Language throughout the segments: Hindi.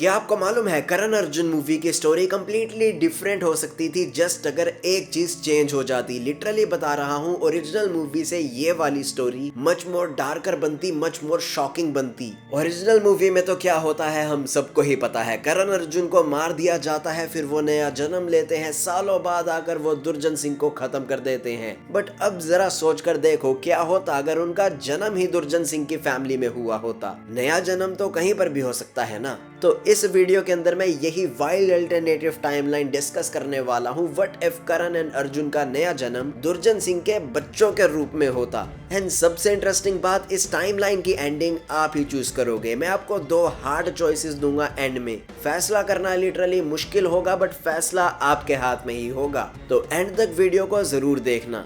क्या आपको मालूम है करण अर्जुन मूवी की स्टोरी कंप्लीटली डिफरेंट हो सकती थी जस्ट अगर एक चीज चेंज हो जाती। लिटरली बता रहा हूँ, ओरिजिनल मूवी से ये वाली स्टोरी मच मोर डार्कर बनती, मच मोर शॉकिंग बनती। ओरिजिनल मूवी में तो क्या होता है हम सबको ही पता है। करण अर्जुन को मार दिया जाता है, फिर वो नया जन्म लेते हैं, सालों बाद आकर वो दुर्जन सिंह को खत्म कर देते हैं। बट अब जरा सोच कर देखो क्या होता अगर उनका जन्म ही दुर्जन सिंह की फैमिली में हुआ होता। नया जन्म तो कहीं पर भी हो सकता है ना। तो इस वीडियो के अंदर मैं यही वाइल्ड अल्टरनेटिव टाइमलाइन डिस्कस करने वाला हूँ। What if Karan and Arjun का नया जन्म दुर्जन सिंह के बच्चों के रूप में होता। एंड सबसे इंटरेस्टिंग बात, इस टाइमलाइन की एंडिंग आप ही चूज करोगे। मैं आपको दो हार्ड चॉइसेस दूंगा एंड में। फैसला करना लिटरली मुश्किल होगा बट फैसला आपके हाथ में ही होगा। तो एंड तक वीडियो को जरूर देखना।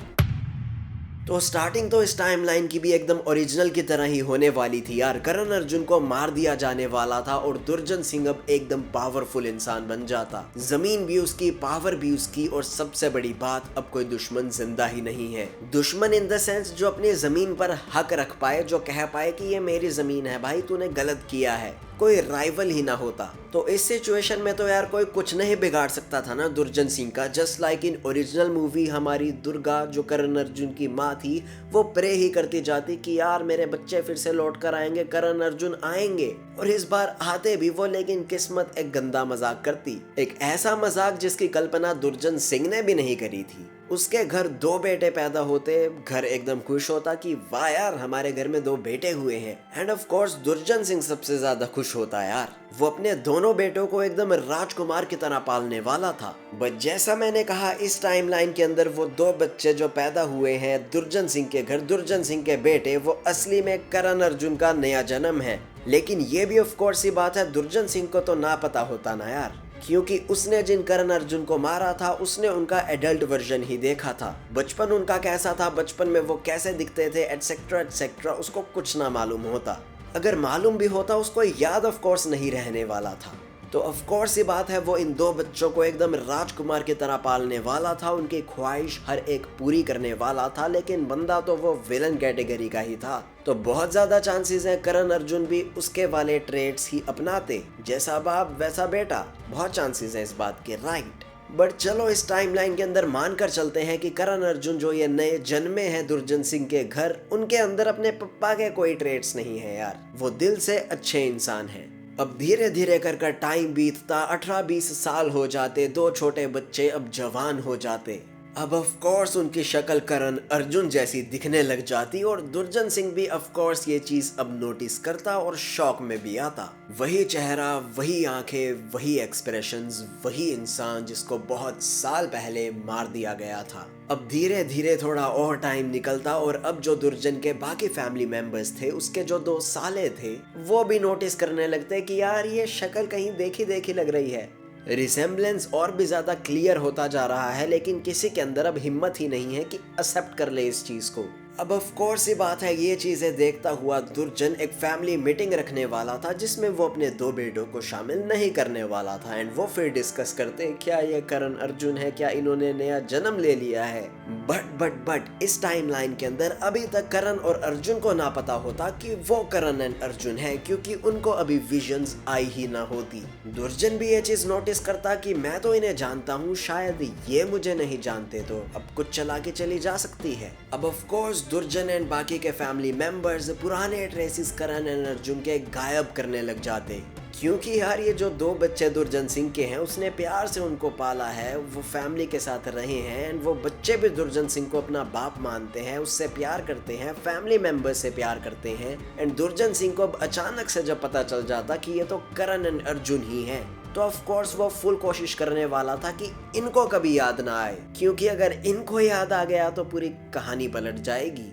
तो स्टार्टिंग तो इस टाइमलाइन की भी एकदम ओरिजिनल की तरह ही होने वाली थी यार। करण अर्जुन को मार दिया जाने वाला था और दुर्जन सिंह अब एकदम पावरफुल इंसान बन जाता। जमीन भी उसकी, पावर भी उसकी, और सबसे बड़ी बात, अब कोई दुश्मन जिंदा ही नहीं है। दुश्मन इन द सेंस जो अपनी जमीन पर हक रख पाए, जो कह पाए कि ये मेरी जमीन है भाई, तूने गलत किया है। कोई राइवल ही ना होता। तो इस सिचुएशन में तो यार कोई कुछ नहीं बिगाड़ सकता था ना दुर्जन सिंह का। Just like in original movie हमारी दुर्गा जो करण अर्जुन की माँ थी, वो प्रे ही करती जाती कि यार मेरे बच्चे फिर से लौट कर आएंगे, करण अर्जुन आएंगे। और इस बार आते भी वो, लेकिन किस्मत एक गंदा मजाक करती। एक ऐसा मजाक जिसकी कल्पना दुर्जन सिंह ने भी नहीं करी थी। उसके घर दो बेटे पैदा होते, घर एकदम खुश होता कि वाह यार हमारे घर में दो बेटे हुए हैं। एंड ऑफ कोर्स दुर्जन सिंह सबसे ज्यादा खुश होता है यार। वो अपने दोनों बेटों को एकदम राजकुमार की तरह पालने वाला था। बट जैसा मैंने कहा, इस टाइमलाइन के अंदर वो दो बच्चे जो पैदा हुए हैं दुर्जन सिंह के घर, दुर्जन सिंह के बेटे, वो असली में करण अर्जुन का नया जन्म है। लेकिन ये भी ऑफ कोर्स ही बात है, दुर्जन सिंह को तो ना पता होता ना यार, क्योंकि उसने जिन करण अर्जुन को मारा था उसने उनका एडल्ट वर्जन ही देखा था। बचपन उनका कैसा था, बचपन में वो कैसे दिखते थे, एटसेट्रा एटसेट्रा, उसको कुछ ना मालूम होता। अगर मालूम भी होता उसको याद ऑफ कोर्स नहीं रहने वाला था। तो ऑफ कोर्स ये बात है, वो इन दो बच्चों को एकदम राजकुमार की तरह पालने वाला था, उनकी ख्वाहिश हर एक पूरी करने वाला था। लेकिन बंदा तो वो विलन कैटेगरी का ही था। तो बहुत ज्यादा चांसेस है करण अर्जुन भी उसके वाले ट्रेड्स ही अपनाते, जैसा बाप वैसा बेटा। बहुत चांसेस है इस बात के, राइट। बट चलो इस टाइमलाइन के अंदर मानकर चलते हैं कि करण अर्जुन जो ये नए जन्मे हैं दुर्जन सिंह के घर, उनके अंदर अपने पप्पा के कोई ट्रेड्स नहीं है यार। वो दिल से अच्छे इंसान हैं। अब धीरे धीरे कर टाइम बीतता, 18-20 साल हो जाते, दो छोटे बच्चे अब जवान हो जाते। अब ऑफ कोर्स उनकी शक्ल करण अर्जुन जैसी दिखने लग जाती और दुर्जन सिंह भी ऑफ कोर्स ये चीज अब नोटिस करता और शॉक में भी आता। वही चेहरा, वही आंखें, वही एक्सप्रेशंस, वही इंसान जिसको बहुत साल पहले मार दिया गया था। अब धीरे धीरे थोड़ा और टाइम निकलता और अब जो दुर्जन के बाकी फैमिली मेंबर्स थे, उसके जो दो साले थे, वो भी नोटिस करने लगते कि यार ये शक्ल कहीं देखी देखी लग रही है। रिसेम्बलेंस और भी ज्यादा क्लियर होता जा रहा है, लेकिन किसी के अंदर अब हिम्मत ही नहीं है कि एक्सेप्ट कर ले इस चीज को। अब ऑफ कोर्स ये बात है, ये चीजें देखता हुआ दुर्जन एक फैमिली मीटिंग रखने वाला था जिसमें वो अपने दो बेटों को शामिल नहीं करने वाला था। एंड वो फिर डिस्कस करते क्या ये करण अर्जुन है, क्या इन्होंने नया जन्म ले लिया है। बट इस टाइमलाइन के अंदर अभी तक करण और अर्जुन को ना पता होता कि वो करण एंड अर्जुन है, क्योंकि उनको अभी विजन्स आई ही ना होती। दुर्जन भी ये चीज नोटिस करता कि मैं तो इन्हें जानता हूँ, शायद ये मुझे नहीं जानते, तो अब कुछ चला के चली जा सकती है। अब ऑफ कोर्स दुर्जन एंड बाकी के फैमिली मेंबर्स पुराने ट्रेसेस करण एंड अर्जुन के गायब करने लग जाते, क्योंकि यार ये जो दो बच्चे दुर्जन सिंह के हैं, उसने प्यार से उनको पाला है, वो फैमिली के साथ रहे हैं। एंड वो बच्चे भी दुर्जन सिंह को अपना बाप मानते हैं, उससे प्यार करते हैं, फैमिली मेंबर्स से प्यार करते हैं। एंड दुर्जन सिंह को अब अचानक से जब पता चल जाता कि ये तो करण एंड अर्जुन ही हैं, तो ऑफ कोर्स वो फुल कोशिश करने वाला था कि इनको कभी याद ना आए, क्योंकि अगर इनको याद आ गया तो पूरी कहानी पलट जाएगी।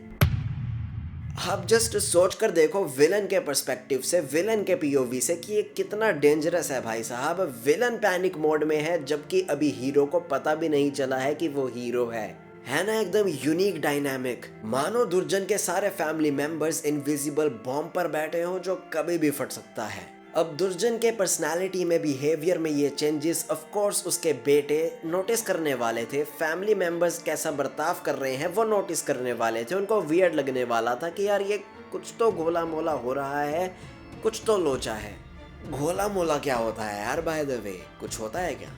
आप जस्ट सोच कर देखो विलन के पर्सपेक्टिव से, विलन के पीओवी से, कि ये कितना डेंजरस है भाई साहब। विलन पैनिक मोड में है, जबकि अभी हीरो को पता भी नहीं चला है कि वो हीरो है ना एकदम यूनिक डायनामिक। मानो दुर्जन के सारे फैमिली मेंबर्स इनविजिबल बॉम्ब पर बैठे हो जो कभी भी फट सकता है। अब दुर्जन के पर्सनालिटी में, बिहेवियर में ये चेंजेस ऑफ कोर्स उसके बेटे नोटिस करने वाले थे। फैमिली मेंबर्स कैसा बर्ताव कर रहे हैं वो नोटिस करने वाले थे। उनको वियर्ड लगने वाला था कि यार ये कुछ तो गोला मोला हो रहा है, कुछ तो लोचा है। घोला मोला क्या होता है यार, बाय द वे कुछ होता है क्या?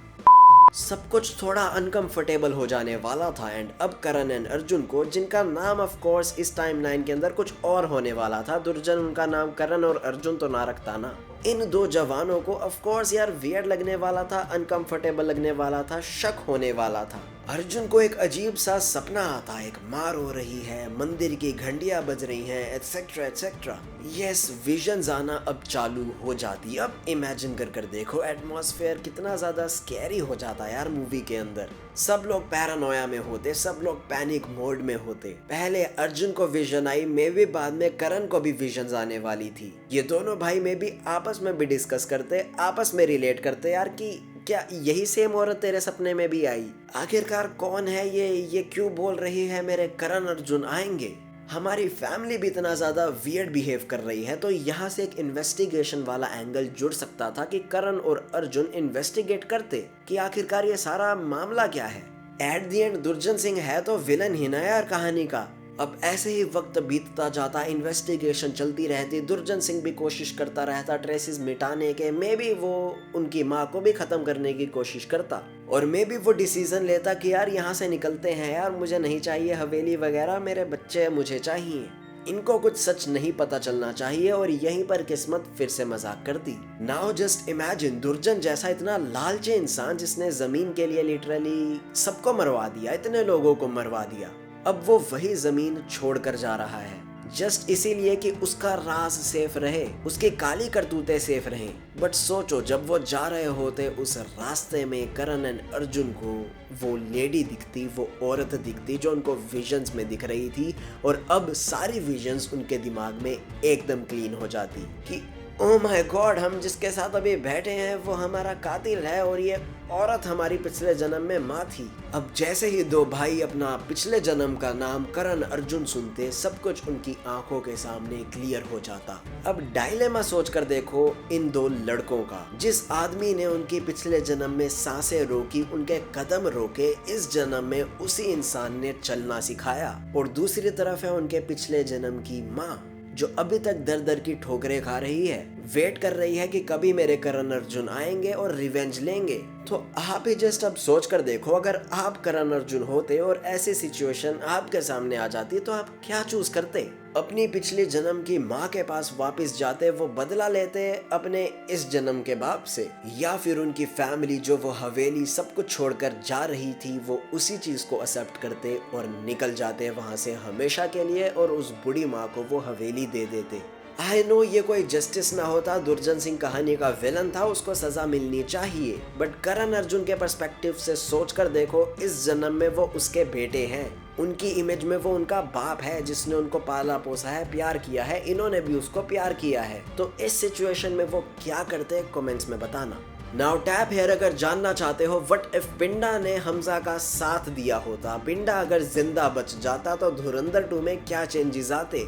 सब कुछ थोड़ा अनकंफर्टेबल हो जाने वाला था एंड अब करण एंड अर्जुन को, जिनका नाम ऑफ कोर्स इस टाइमलाइन के अंदर कुछ और होने वाला था, दुर्जन उनका नाम करण और अर्जुन तो ना रखता ना, इन दो जवानों को ऑफ कोर्स यार वियर्ड लगने वाला था, अनकंफर्टेबल लगने वाला था, शक होने वाला था। अर्जुन को एक अजीब सा सपना आता, एक मार हो रही है, मंदिर की घंटियां बज रही हैं, एटसेट्रा एटसेट्रा। यस, विजन्स आना अब चालू हो जाती। अब इमेजिन कर देखो एटमॉस्फेयर कितना ज्यादा स्कैरी हो जाता यार मूवी के अंदर। सब लोग पैरानोया में होते, सब लोग पैनिक मोड में होते। पहले अर्जुन को विजन आई, मे भी बाद में करण को भी विजन्स आने वाली थी। ये दोनों भाई में भी आपस में भी डिस्कस करते, आपस में रिलेट करते यार कि क्या यही सेम औरत तेरे सपने में भी आई? आखिरकार कौन है ये क्यों बोल रही है मेरे करण अर्जुन आएंगे? हमारी फैमिली भी इतना ज्यादा वियर्ड बिहेव कर रही है। तो यहाँ से एक इन्वेस्टिगेशन वाला एंगल जुड़ सकता था कि करण और अर्जुन इन्वेस्टिगेट करते कि आखिरकार ये सारा मामला क्या है। एट द एंड दुर्जन सिंह है तो विलन ही ना यार कहानी का। अब ऐसे ही वक्त बीतता जाता, इन्वेस्टिगेशन चलती रहती, दुर्जन सिंह भी कोशिश करता रहता ट्रेसेस मिटाने के, मे बी वो उनकी माँ को भी खत्म करने की कोशिश करता, और मे बी वो डिसीजन लेता कि यार यहाँ से निकलते हैं यार, मुझे नहीं चाहिए हवेली वगैरह, मेरे बच्चे मुझे चाहिए, इनको कुछ सच नहीं पता चलना चाहिए। और यहीं पर किस्मत फिर से मजाक करती। नाउ जस्ट इमेजिन दुर्जन जैसा इतना लालची इंसान जिसने जमीन के लिए लिटरली सबको मरवा दिया, इतने लोगों को मरवा दिया, अब वो वही जमीन छोड़कर जा रहा है जस्ट इसीलिए कि उसका राज सेफ रहे, उसकी काली करतूतें सेफ रहें। बट सोचो जब वो जा रहे होते उस रास्ते में करण एंड अर्जुन को वो लेडी दिखती, वो औरत दिखती जो उनको विजन्स में दिख रही थी, और अब सारी विजन्स उनके दिमाग में एकदम क्लीन हो जाती कि ओह माय गॉड, हम जिसके साथ अभी बैठे हैं वो हमारा कातिल है और ये औरत हमारी पिछले जन्म में माँ थी। अब जैसे ही दो भाई अपना पिछले जन्म का नाम करण अर्जुन सुनते, सब कुछ उनकी आंखों के सामने क्लियर हो जाता। अब डायलेमा सोच कर देखो इन दो लड़कों का, जिस आदमी ने उनकी पिछले जन्म में सांसें रोकी, उनके कदम रोके, इस जन्म में उसी इंसान ने चलना सिखाया, और दूसरी तरफ है उनके पिछले जन्म की माँ जो अभी तक दर दर की ठोकरें खा रही है, वेट कर रही है कि कभी मेरे करण अर्जुन आएंगे और रिवेंज लेंगे। तो आप ही जस्ट अब सोच कर देखो, अगर आप करण अर्जुन होते और ऐसी सिचुएशन आपके सामने आ जाती तो आप क्या चूज करते? अपनी पिछली जन्म की माँ के पास वापस जाते, वो बदला लेते अपने इस जन्म के बाप से, या फिर उनकी फैमिली जो वो हवेली सब कुछ छोड़कर जा रही थी वो उसी चीज को एक्सेप्ट करते और निकल जाते वहां से हमेशा के लिए, और उस बूढ़ी माँ को वो हवेली दे देते। आई नो ये कोई जस्टिस ना होता, दुर्जन सिंह कहानी का विलन था, उसको सजा मिलनी चाहिए, बट करण अर्जुन के पर्सपेक्टिव से सोच कर देखो, इस जन्म में वो उसके बेटे हैं, उनकी इमेज में वो उनका बाप है जिसने उनको पाला पोसा है, प्यार किया है, इन्होंने भी उसको प्यार किया है। तो इस सिचुएशन में वो क्या करते हैं कमेंट्स में बताना। नाउ टैप हेयर अगर जानना चाहते हो व्हाट इफ पिंडा ने हमजा का साथ दिया होता, पिंडा अगर जिंदा बच जाता तो धुरंधर 2 में क्या चेंजेस आते।